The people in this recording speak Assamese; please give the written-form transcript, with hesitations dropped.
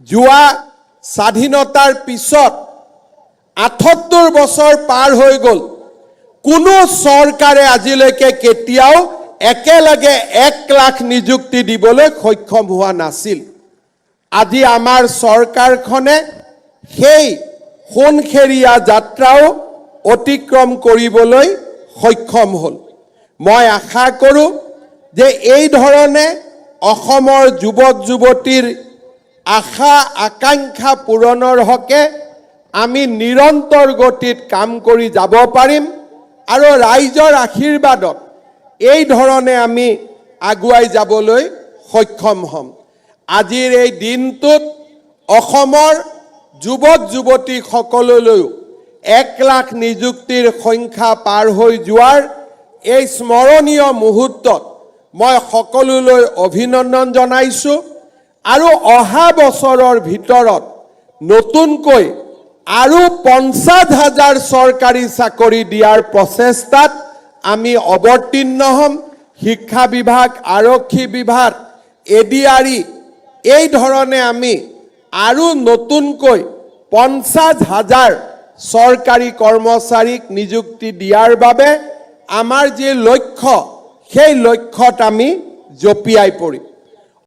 যোৱা স্বাধীনতাৰ পিছত ৭৮ বছৰ পাৰ হৈ গ'ল কোনো চৰকাৰে আজিলৈকে কেতিয়াও একেলগে 1 লাখ নিযুক্তি দিবলৈ সক্ষম হোৱা নাছিল আজি আমাৰ চৰকাৰখনে সেই সোণখেৰীয়া যাত্ৰাও অতিক্ৰম কৰিবলৈ সক্ষম হ'ল মই আশা কৰোঁ যে এই ধৰণে অসমৰ যুৱক যুৱতীৰ আশা আকাংক্ষা পূৰণৰ হকে আমি নিৰন্তৰ গতিত কাম কৰি যাব পাৰিম আৰু ৰাইজৰ আশীৰ্বাদত এই ধৰণে আমি আগুৱাই যাবলৈ সক্ষম হ'ম আজিৰ এই দিনটোত অসমৰ যুৱক যুৱতী সকললৈ 1 লাখ নিযুক্তিৰ সংখ্যা পাৰ হৈ যোৱাৰ এই স্মৰণীয় মুহূৰ্তত মই সকলোলৈ অভিনন্দন জনাইছোঁ আৰু অহা বছৰৰ ভিতৰত নতুনকৈ আৰু ৫০,০০০ চৰকাৰী চাকৰি দিয়াৰ প্ৰচেষ্টাত আমি অৱতীৰ্ণ হ'ম শিক্ষা বিভাগ আৰক্ষী বিভাগ এডিআৰই এই ধৰণে আমি আৰু নতুনকৈ ৫০,০০০ চৰকাৰী কৰ্মচাৰীক নিযুক্তি দিয়াৰ বাবে আমাৰ যে লক্ষ্য সেই লক্ষ্যত আমি জঁপিয়াই পৰিম